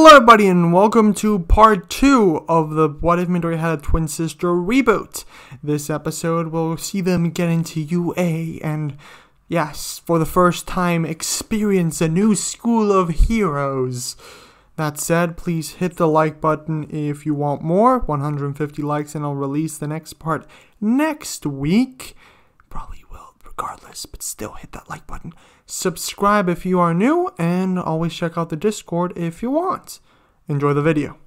Hello everybody and welcome to part 2 of the What If Midori Had a Twin Sister reboot. This episode will see them get into UA and, yes, for the first time experience a new school of heroes. That said, please hit the like button if you want more. 150 likes and I'll release the next part next week. Probably will regardless, but still hit that like button. Subscribe if you are new, and always check out the Discord if you want. Enjoy the video.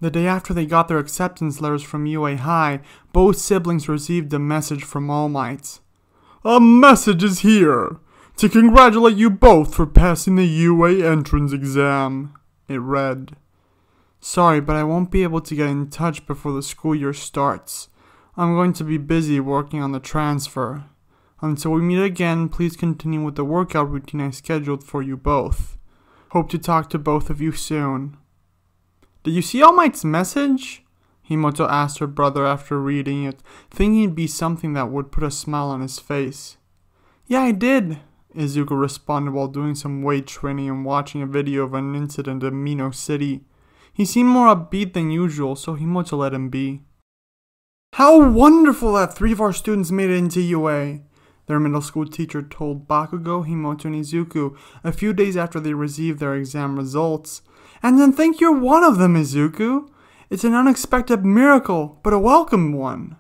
The day after they got their acceptance letters from Uwa High, both siblings received a message from All Might. A message is here to congratulate you both for passing the UA entrance exam, it read. Sorry, but I won't be able to get in touch before the school year starts. I'm going to be busy working on the transfer. Until we meet again, please continue with the workout routine I scheduled for you both. Hope to talk to both of you soon. Did you see All Might's message? Himoto asked her brother after reading it, thinking it'd be something that would put a smile on his face. Yeah, I did, Izuku responded while doing some weight training and watching a video of an incident in Mino City. He seemed more upbeat than usual, so Himoto let him be. How wonderful that 3 of our students made it into UA, their middle school teacher told Bakugo, Himoto, and Izuku a few days after they received their exam results. And then think you're one of them, Izuku. It's an unexpected miracle, but a welcome one.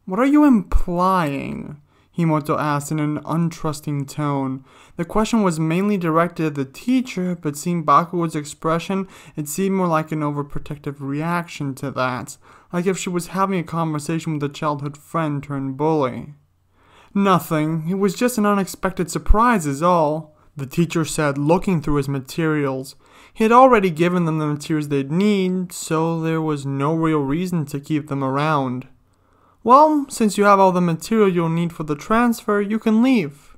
What are you implying? Himoto asked in an untrusting tone. The question was mainly directed at the teacher, but seeing Bakugo's expression, it seemed more like an overprotective reaction to that, like if she was having a conversation with a childhood friend turned bully. Nothing. It was just an unexpected surprise is all, the teacher said, looking through his materials. He had already given them the materials they'd need, so there was no real reason to keep them around. Well, since you have all the material you'll need for the transfer, you can leave.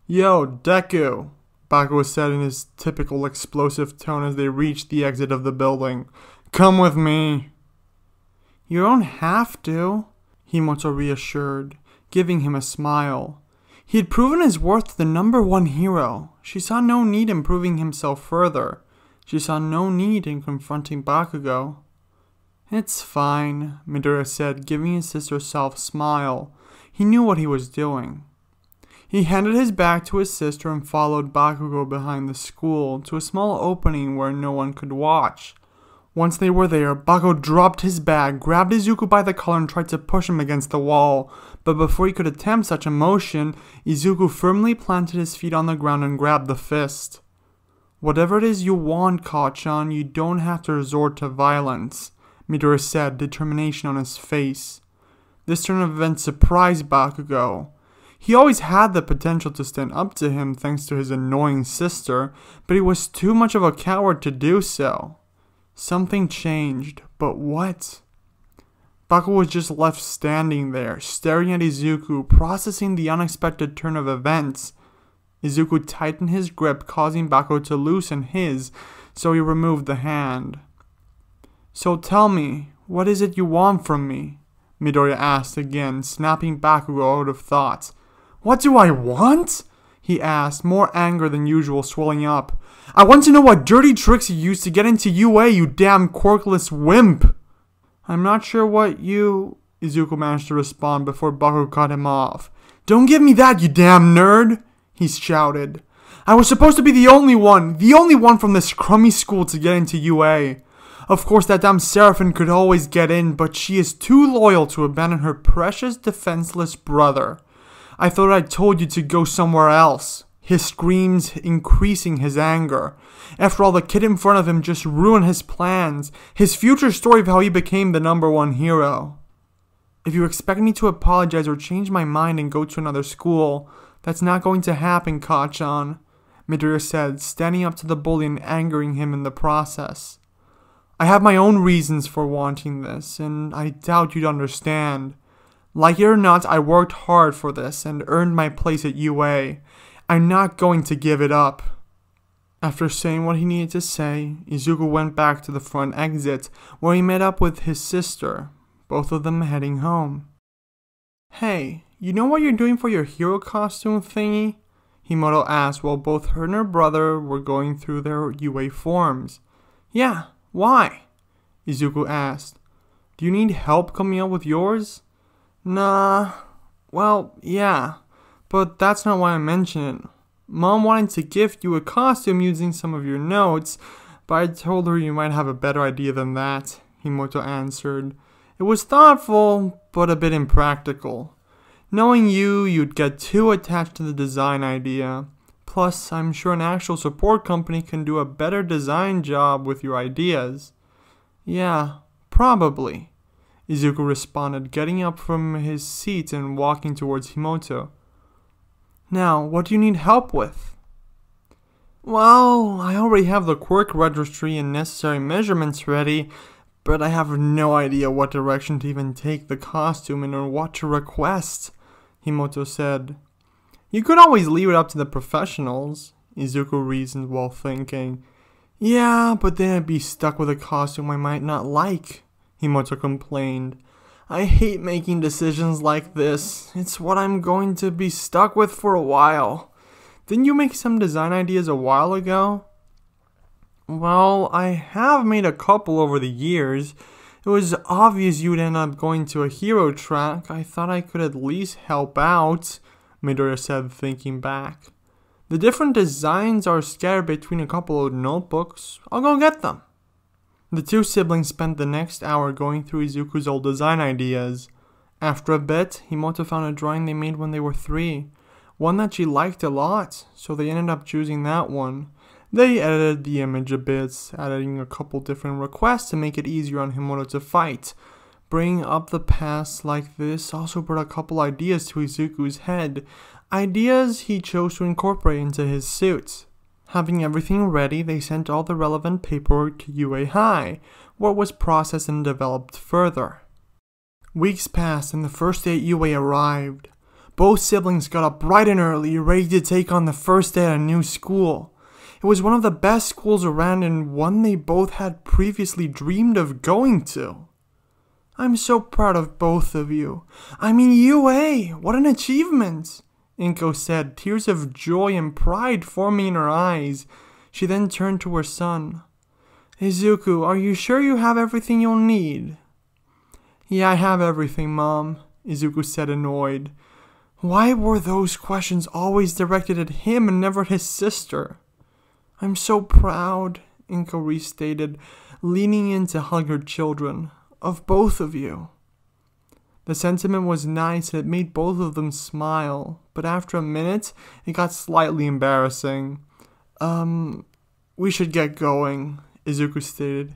Yo, Deku, Bakugo said in his typical explosive tone as they reached the exit of the building. Come with me. You don't have to, Himoto reassured, giving him a smile. He had proven his worth to the #1 hero. She saw no need in proving himself further. She saw no need in confronting Bakugo. It's fine, Midori said, giving his sister a soft smile. He knew what he was doing. He handed his bag to his sister and followed Bakugo behind the school to a small opening where no one could watch. Once they were there, Bakugo dropped his bag, grabbed Izuku by the collar and tried to push him against the wall. But before he could attempt such a motion, Izuku firmly planted his feet on the ground and grabbed the fist. Whatever it is you want, Kachan, you don't have to resort to violence, Midori said, determination on his face. This turn of events surprised Bakugo. He always had the potential to stand up to him thanks to his annoying sister, but he was too much of a coward to do so. Something changed, but what? Bakugo was just left standing there, staring at Izuku, processing the unexpected turn of events. Izuku tightened his grip, causing Bakugo to loosen his, so he removed the hand. So tell me, what is it you want from me? Midori asked again, snapping Bakugo out of thought. What do I want? He asked, more anger than usual swelling up. I want to know what dirty tricks you used to get into UA, you damn quirkless wimp! I'm not sure what you... Izuku managed to respond before Bakugo cut him off. Don't give me that, you damn nerd! He shouted. I was supposed to be the only one from this crummy school to get into UA. Of course that damn Seraphine could always get in, but she is too loyal to abandon her precious defenseless brother. I thought I told you to go somewhere else. His screams increasing his anger. After all, the kid in front of him just ruined his plans, his future story of how he became the #1 hero. If you expect me to apologize or change my mind and go to another school, that's not going to happen, Kachan, Midori said, standing up to the bully and angering him in the process. I have my own reasons for wanting this, and I doubt you'd understand. Like it or not, I worked hard for this and earned my place at UA. I'm not going to give it up. After saying what he needed to say, Izuku went back to the front exit, where he met up with his sister, both of them heading home. Hey, you know what you're doing for your hero costume thingy? Himoto asked while both her and her brother were going through their UA forms. Yeah, why? Izuku asked. Do you need help coming up with yours? Nah, well, yeah, but that's not why I mentioned it. Mom wanted to gift you a costume using some of your notes, but I told her you might have a better idea than that, Himoto answered. It was thoughtful, but a bit impractical. Knowing you, you'd get too attached to the design idea. Plus, I'm sure an actual support company can do a better design job with your ideas. Yeah, probably, Izuku responded, getting up from his seat and walking towards Himoto. Now, what do you need help with? Well, I already have the Quirk registry and necessary measurements ready, but I have no idea what direction to even take the costume in or what to request, Himoto said. You could always leave it up to the professionals, Izuku reasoned while thinking. Yeah, but then I'd be stuck with a costume I might not like, Himoto complained. I hate making decisions like this. It's what I'm going to be stuck with for a while. Didn't you make some design ideas a while ago? Well, I have made a couple over the years. It was obvious you'd end up going to a hero track. I thought I could at least help out, Midoriya said, thinking back. The different designs are scattered between a couple of notebooks. I'll go get them. The two siblings spent the next hour going through Izuku's old design ideas. After a bit, Himoto found a drawing they made when they were 3. One that she liked a lot, so they ended up choosing that one. They edited the image a bit, adding a couple different requests to make it easier on Himoto to fight. Bringing up the past like this also brought a couple ideas to Izuku's head. Ideas he chose to incorporate into his suit. Having everything ready, they sent all the relevant paperwork to Uwa High, where it was processed and developed further. Weeks passed and the first day at UA arrived. Both siblings got up bright and early, ready to take on the first day at a new school. It was one of the best schools around and one they both had previously dreamed of going to. I'm so proud of both of you. I mean, UA, what an achievement! Inko said, tears of joy and pride forming in her eyes. She then turned to her son. Izuku, are you sure you have everything you'll need? Yeah, I have everything, Mom, Izuku said, annoyed. Why were those questions always directed at him and never at his sister? I'm so proud, Inko restated, leaning in to hug her children, of both of you. The sentiment was nice and it made both of them smile, but after a minute, it got slightly embarrassing. We should get going, Izuku stated.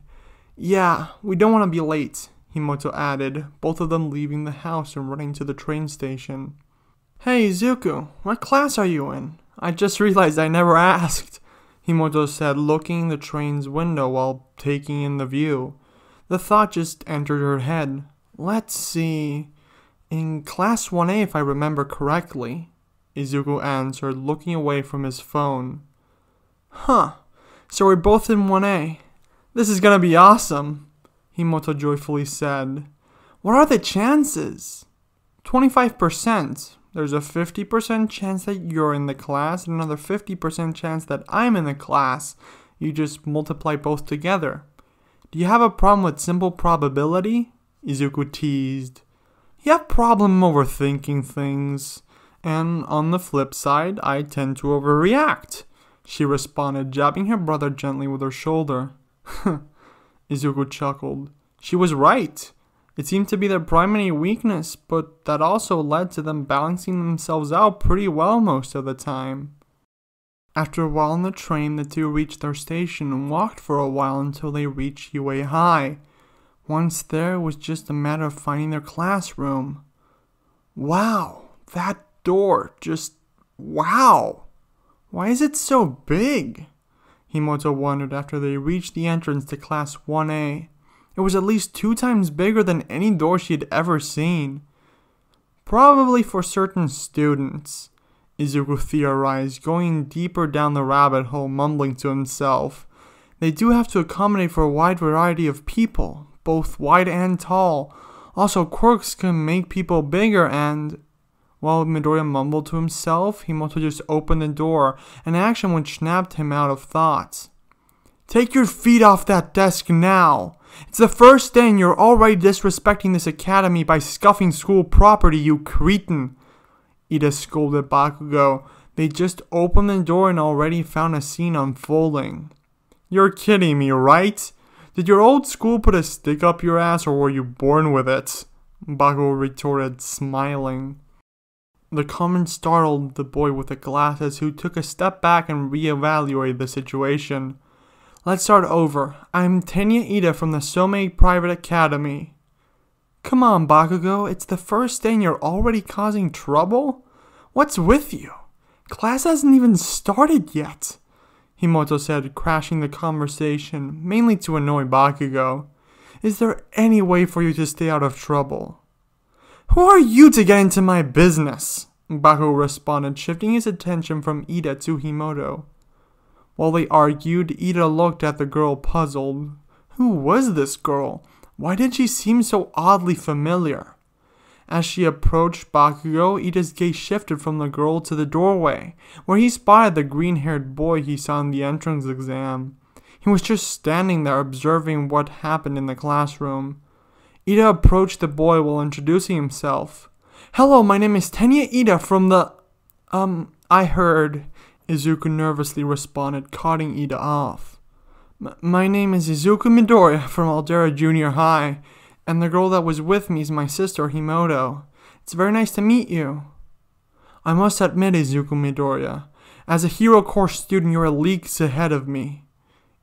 Yeah, we don't want to be late, Himoto added, both of them leaving the house and running to the train station. Hey, Izuku, what class are you in? I just realized I never asked, Himoto said, looking in the train's window while taking in the view. The thought just entered her head. Let's see. In class 1A, if I remember correctly, Izuku answered, looking away from his phone. Huh, so we're both in 1A. This is gonna be awesome, Himoto joyfully said. What are the chances? 25%. There's a 50% chance that you're in the class and another 50% chance that I'm in the class. You just multiply both together. Do you have a problem with simple probability? Izuku teased. You have problem overthinking things. And on the flip side, I tend to overreact, she responded, jabbing her brother gently with her shoulder. Izuku chuckled. She was right. It seemed to be their primary weakness, but that also led to them balancing themselves out pretty well most of the time. After a while on the train, the two reached their station and walked for a while until they reached Uwa High. Once there, it was just a matter of finding their classroom. Wow, that door, just wow. Why is it so big? Himoto wondered after they reached the entrance to class 1A. It was at least 2 times bigger than any door she had ever seen. Probably for certain students, Izuku theorized, going deeper down the rabbit hole, mumbling to himself. They do have to accommodate for a wide variety of people, both wide and tall. Also, quirks can make people bigger and... While Midoriya mumbled to himself, Himoto just opened the door, an action which snapped him out of thought. Take your feet off that desk now! It's the first day and you're already disrespecting this academy by scuffing school property, you cretin! Ida scolded Bakugo. They just opened the door and already found a scene unfolding. You're kidding me, right? Did your old school put a stick up your ass or were you born with it? Bakugo retorted, smiling. The comment startled the boy with the glasses, who took a step back and reevaluated the situation. Let's start over. I'm Tenya Ida from the Somei Private Academy. Come on, Bakugo, it's the first day and you're already causing trouble? What's with you? Class hasn't even started yet, Himoto said, crashing the conversation, mainly to annoy Bakugo. Is there any way for you to stay out of trouble? Who are you to get into my business? Bakugo responded, shifting his attention from Ida to Himoto. While they argued, Ida looked at the girl puzzled. Who was this girl? Why did she seem so oddly familiar? As she approached Bakugo, Ida's gaze shifted from the girl to the doorway, where he spotted the green-haired boy he saw in the entrance exam. He was just standing there observing what happened in the classroom. Ida approached the boy while introducing himself. Hello, my name is Tenya Ida from the... I heard... Izuku nervously responded, cutting Ida off. My name is Izuku Midoriya from Aldera Junior High, and the girl that was with me is my sister Himoto. It's very nice to meet you. I must admit, Izuku Midoriya, as a Hero Course student you're leagues ahead of me,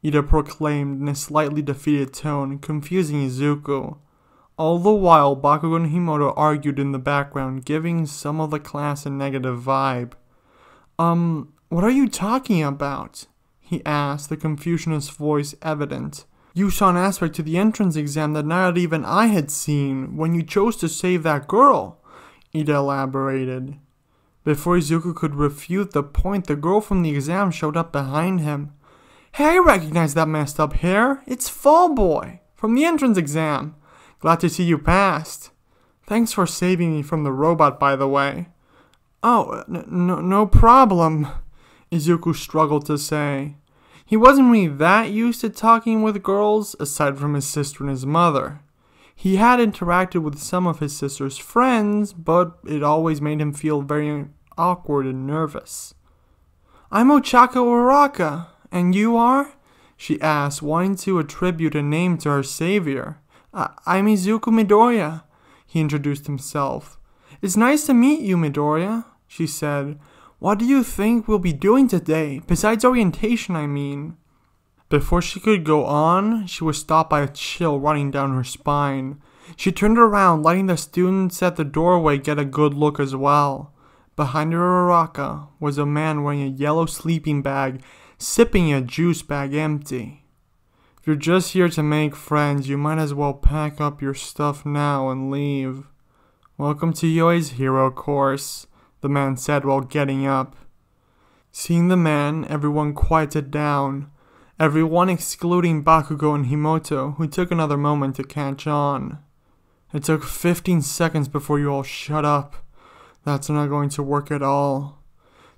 Ida proclaimed in a slightly defeated tone, confusing Izuku. All the while, Bakugo and Himoto argued in the background, giving some of the class a negative vibe. What are you talking about? He asked, the confusion in his voice evident. You saw an aspect to the entrance exam that not even I had seen when you chose to save that girl, Ida elaborated. Before Izuku could refute the point, the girl from the exam showed up behind him. Hey, I recognize that messed up hair. It's Fall Boy from the entrance exam. Glad to see you passed. Thanks for saving me from the robot, by the way. Oh, no problem, Izuku struggled to say. He wasn't really that used to talking with girls, aside from his sister and his mother. He had interacted with some of his sister's friends, but it always made him feel very awkward and nervous. I'm Ochaka Uraka, and you are? She asked, wanting to attribute a name to her savior. I'm Izuku Midoriya, he introduced himself. It's nice to meet you, Midoriya, she said. What do you think we'll be doing today, besides orientation, I mean? Before she could go on, she was stopped by a chill running down her spine. She turned around, letting the students at the doorway get a good look as well. Behind her Uraka was a man wearing a yellow sleeping bag, sipping a juice bag empty. If you're just here to make friends, you might as well pack up your stuff now and leave. Welcome to Yoi's Hero Course, the man said while getting up. Seeing the man, everyone quieted down. Everyone excluding Bakugo and Himoto, who took another moment to catch on. It took 15 seconds before you all shut up. That's not going to work at all.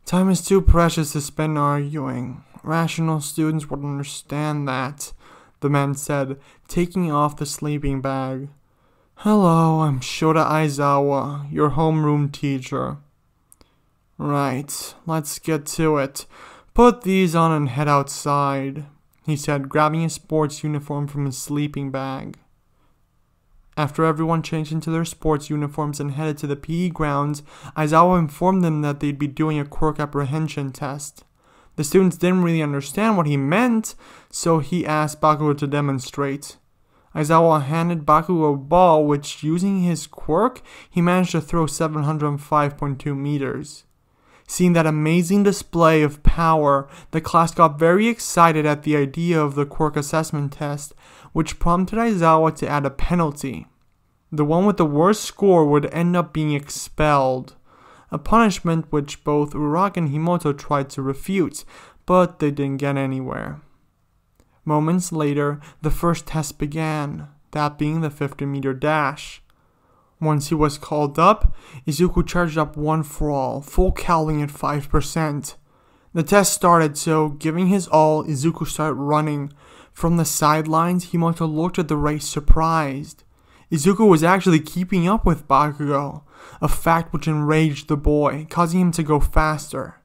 Time is too precious to spend arguing. Rational students would understand that, the man said, taking off the sleeping bag. Hello, I'm Shota Aizawa, your homeroom teacher. Right, let's get to it. Put these on and head outside, he said, grabbing his sports uniform from his sleeping bag. After everyone changed into their sports uniforms and headed to the PE grounds, Aizawa informed them that they'd be doing a Quirk Apprehension Test. The students didn't really understand what he meant, so he asked Bakugo to demonstrate. Aizawa handed Bakugo a ball, which, using his quirk, he managed to throw 705.2 meters. Seeing that amazing display of power, the class got very excited at the idea of the Quirk Assessment Test, which prompted Aizawa to add a penalty. The one with the worst score would end up being expelled, a punishment which both Uraraka and Himoto tried to refute, but they didn't get anywhere. Moments later, the first test began, that being the 50-meter dash. Once he was called up, Izuku charged up one for all, full cowling at 5%. The test started, so giving his all, Izuku started running. From the sidelines, Himoto looked at the race surprised. Izuku was actually keeping up with Bakugo, a fact which enraged the boy, causing him to go faster,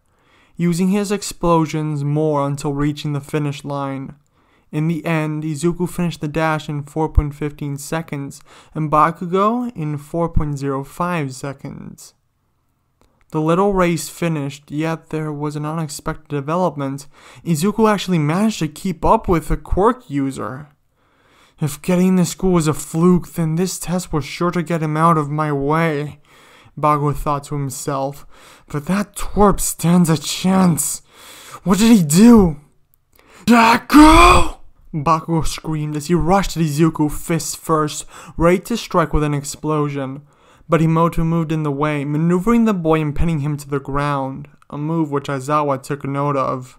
using his explosions more until reaching the finish line. In the end, Izuku finished the dash in 4.15 seconds, and Bakugo in 4.05 seconds. The little race finished, yet there was an unexpected development. Izuku actually managed to keep up with the Quirk user. If getting to school was a fluke, then this test was sure to get him out of my way, Bakugo thought to himself. But that twerp stands a chance. What did he do? Deku! Bakugo screamed as he rushed at Izuku fist first, ready to strike with an explosion. But Himoto moved in the way, maneuvering the boy and pinning him to the ground, a move which Aizawa took note of.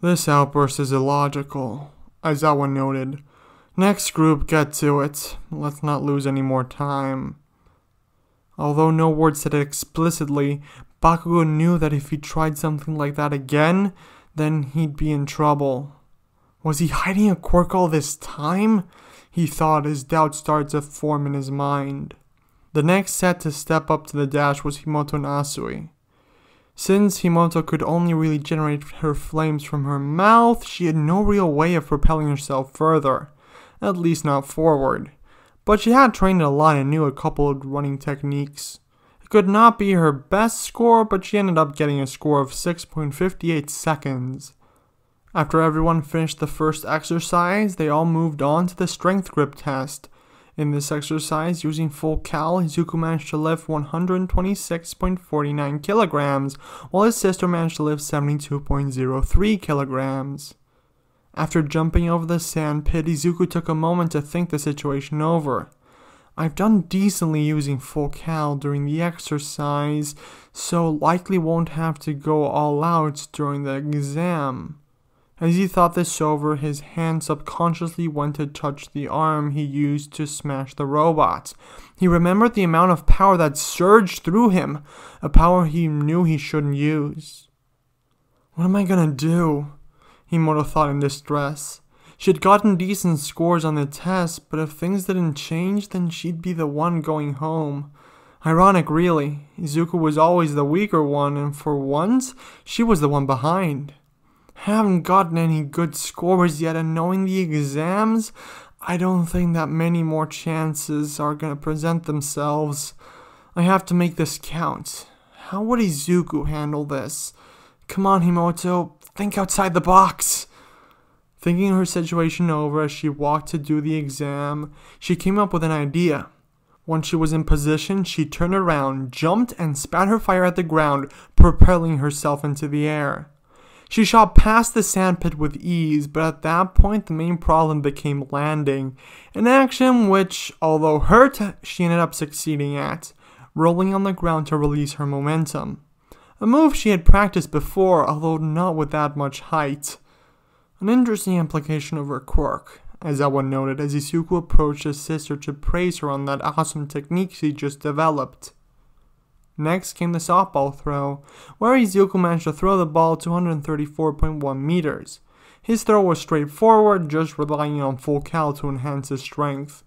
This outburst is illogical, Aizawa noted. Next group, get to it. Let's not lose any more time. Although no word said it explicitly, Bakugo knew that if he tried something like that again, then he'd be in trouble. Was he hiding a quirk all this time? He thought as doubt started to form in his mind. The next set to step up to the dash was Himoto and Asui. Since Himoto could only really generate her flames from her mouth, she had no real way of propelling herself further, at least not forward. But she had trained a lot and knew a couple of running techniques. It could not be her best score, but she ended up getting a score of 6.58 seconds. After everyone finished the first exercise, they all moved on to the strength grip test. In this exercise, using full cal, Izuku managed to lift 126.49 kilograms, while his sister managed to lift 72.03 kilograms. After jumping over the sand pit, Izuku took a moment to think the situation over. I've done decently using full cal during the exercise, so likely won't have to go all out during the exam. As he thought this over, his hand subconsciously went to touch the arm he used to smash the robot. He remembered the amount of power that surged through him, a power he knew he shouldn't use. What am I gonna do? Himoto thought in distress. She had gotten decent scores on the test, but if things didn't change, then she'd be the one going home. Ironic, really. Izuku was always the weaker one, and for once, she was the one behind. Haven't gotten any good scores yet, and knowing the exams, I don't think that many more chances are gonna present themselves. I have to make this count. How would Izuku handle this? Come on, Himoto, think outside the box. Thinking her situation over as she walked to do the exam, she came up with an idea. Once she was in position, she turned around, jumped, and spat her fire at the ground, propelling herself into the air. She shot past the sandpit with ease, but at that point the main problem became landing, an action which, although hurt, she ended up succeeding at, rolling on the ground to release her momentum. A move she had practiced before, although not with that much height. An interesting implication of her quirk, as Aizawa noted as Izuku approached his sister to praise her on that awesome technique she just developed. Next came the softball throw, where Izuku managed to throw the ball 234.1 meters. His throw was straightforward, just relying on full cal to enhance his strength.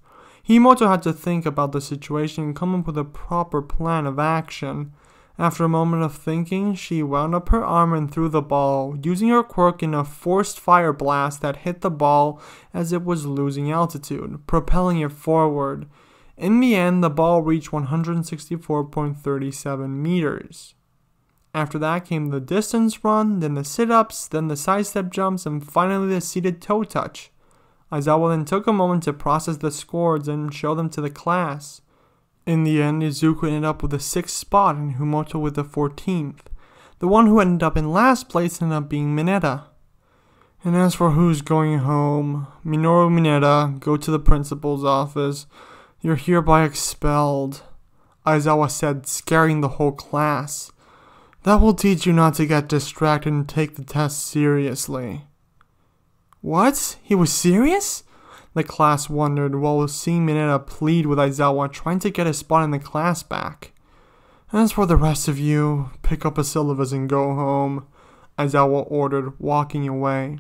Himoto had to think about the situation and come up with a proper plan of action. After a moment of thinking, she wound up her arm and threw the ball, using her quirk in a forced fire blast that hit the ball as it was losing altitude, propelling it forward. In the end, the ball reached 164.37 meters. After that came the distance run, then the sit-ups, then the sidestep jumps, and finally the seated toe touch. Aizawa then took a moment to process the scores and show them to the class. In the end, Izuku ended up with the 6th spot and Himoto with the 14th. The one who ended up in last place ended up being Mineta. And as for who's going home, Minoru Mineta, go to the principal's office. You're hereby expelled, Aizawa said, scaring the whole class. That will teach you not to get distracted and take the test seriously. What? He was serious? The class wondered while seeing Mineta plead with Aizawa, trying to get his spot in the class back. As for the rest of you, pick up a syllabus and go home, Aizawa ordered, walking away.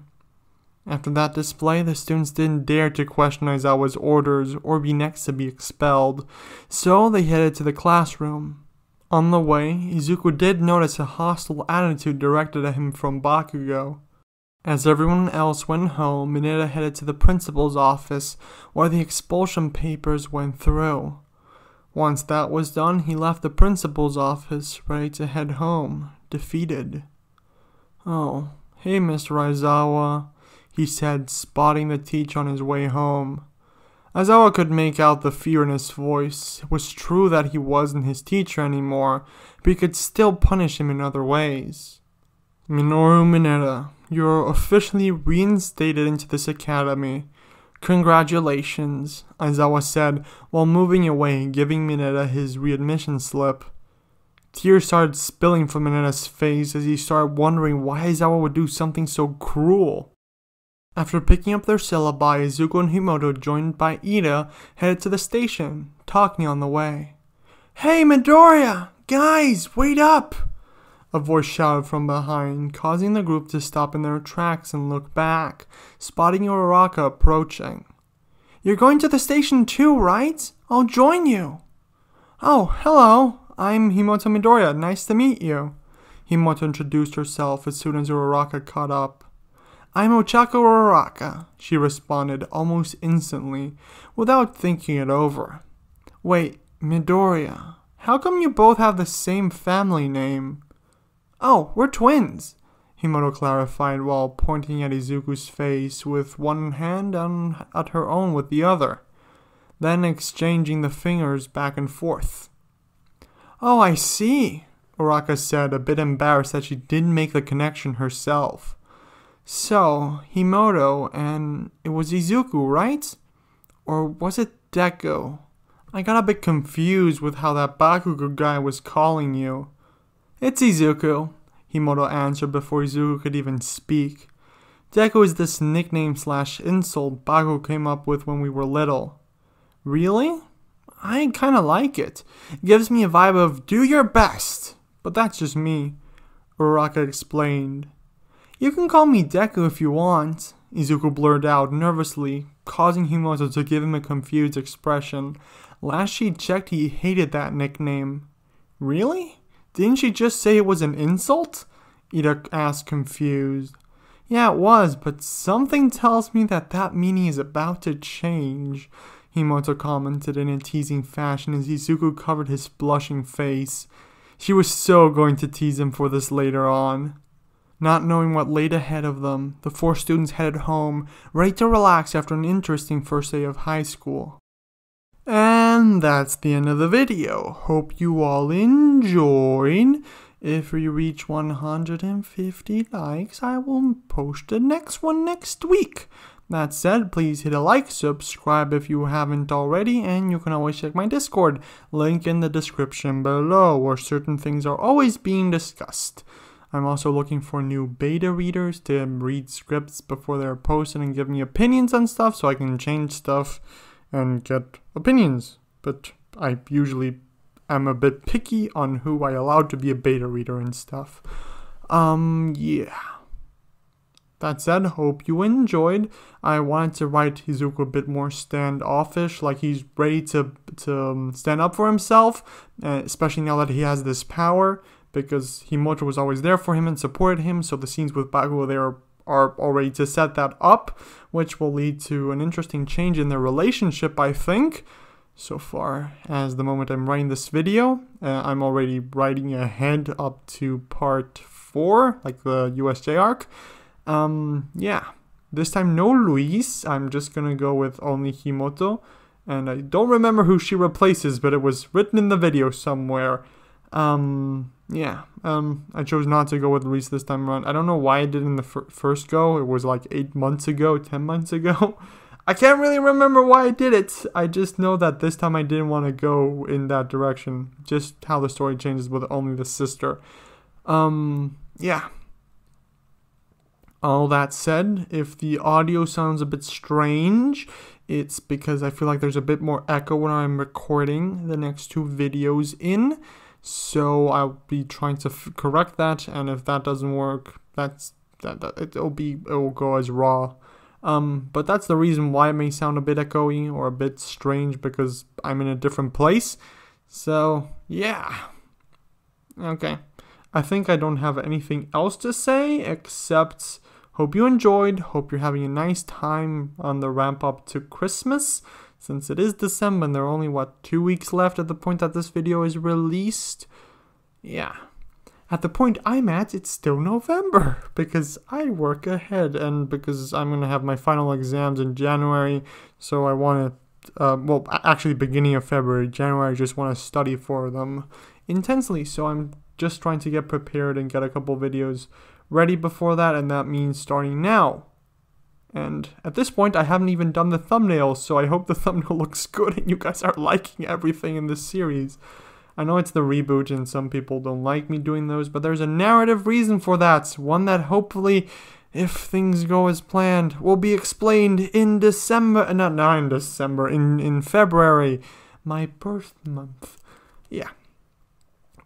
After that display, the students didn't dare to question Aizawa's orders or be next to be expelled, so they headed to the classroom. On the way, Izuku did notice a hostile attitude directed at him from Bakugo. As everyone else went home, Mineta headed to the principal's office, where the expulsion papers went through. Once that was done, he left the principal's office, ready to head home, defeated. Oh, hey Mr. Aizawa, he said, spotting the teacher on his way home. Aizawa could make out the fear in his voice. It was true that he wasn't his teacher anymore, but he could still punish him in other ways. Minoru Mineta, you're officially reinstated into this academy. Congratulations, Aizawa said while moving away, giving Mineta his readmission slip. Tears started spilling from Mineta's face as he started wondering why Aizawa would do something so cruel. After picking up their syllabi, Izuku and Himoto, joined by Ida, headed to the station, talking on the way. Hey Midoriya! Guys, wait up! A voice shouted from behind, causing the group to stop in their tracks and look back, spotting Uraraka approaching. You're going to the station too, right? I'll join you. Oh, hello. I'm Himoto Midoriya. Nice to meet you. Himoto introduced herself as soon as Uraraka caught up. I'm Ochako Uraraka, she responded almost instantly, without thinking it over. Wait, Midoriya, how come you both have the same family name? Oh, we're twins, Himoto clarified while pointing at Izuku's face with one hand and at her own with the other, then exchanging the fingers back and forth. Oh, I see, Uraraka said, a bit embarrassed that she didn't make the connection herself. So, Himoto, and it was Izuku, right? Or was it Deku? I got a bit confused with how that Bakugo guy was calling you. It's Izuku, Himoto answered before Izuku could even speak. Deku is this nickname/insult Bakugo came up with when we were little. Really? I kinda like it. It gives me a vibe of do your best. But that's just me, Uraraka explained. You can call me Deku if you want, Izuku blurted out nervously, causing Himoto to give him a confused expression. Last she checked, he hated that nickname. Really? Didn't she just say it was an insult? Ida asked, confused. Yeah, it was, but something tells me that meaning is about to change, Himoto commented in a teasing fashion as Izuku covered his blushing face. She was so going to tease him for this later on. Not knowing what laid ahead of them, the four students headed home, ready to relax after an interesting first day of high school. And that's the end of the video. Hope you all enjoyed. If we reach 150 likes, I will post the next one next week. That said, please hit a like, subscribe if you haven't already, and you can always check my Discord, link in the description below, where certain things are always being discussed. I'm also looking for new beta readers to read scripts before they're posted and give me opinions on stuff so I can change stuff and get opinions. But I usually am a bit picky on who I allow to be a beta reader and stuff. Yeah. That said, hope you enjoyed. I wanted to write Izuku a bit more standoffish, like he's ready to stand up for himself, especially now that he has this power, because Himoto was always there for him and supported him, so the scenes with Bakugo there are already to set that up, which will lead to an interesting change in their relationship, I think. So far as the moment I'm writing this video, I'm already writing ahead up to part 4, like the USJ arc. Yeah, this time no Luis, I'm just gonna go with only Himoto, and I don't remember who she replaces, but it was written in the video somewhere. Yeah, I chose not to go with Luis this time around. I don't know why I did in the first go. It was like 8 months ago, 10 months ago. I can't really remember why I did it. I just know that this time I didn't want to go in that direction. Just how the story changes with only the sister. Yeah. All that said, if the audio sounds a bit strange, it's because I feel like there's a bit more echo when I'm recording the next two videos in. So I'll be trying to correct that, and if that doesn't work, it'll go as raw. But that's the reason why it may sound a bit echoey or a bit strange, because I'm in a different place. So yeah. Okay. I think I don't have anything else to say except hope you enjoyed. Hope you're having a nice time on the ramp up to Christmas, since it is December and there are only 2 weeks left at the point that this video is released. Yeah. At the point I'm at, it's still November because I work ahead and because I'm going to have my final exams in January. So I want to, actually beginning of February. January, I just want to study for them intensely. So I'm just trying to get prepared and get a couple videos ready before that. And that means starting now. And at this point, I haven't even done the thumbnail. So I hope the thumbnail looks good and you guys are liking everything in this series. I know it's the reboot and some people don't like me doing those, but there's a narrative reason for that. One that hopefully, if things go as planned, will be explained in December. Not in December, in February. My birth month. Yeah.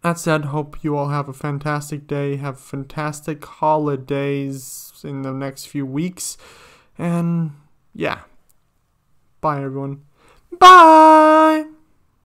That said, hope you all have a fantastic day. Have fantastic holidays in the next few weeks. And yeah. Bye, everyone. Bye!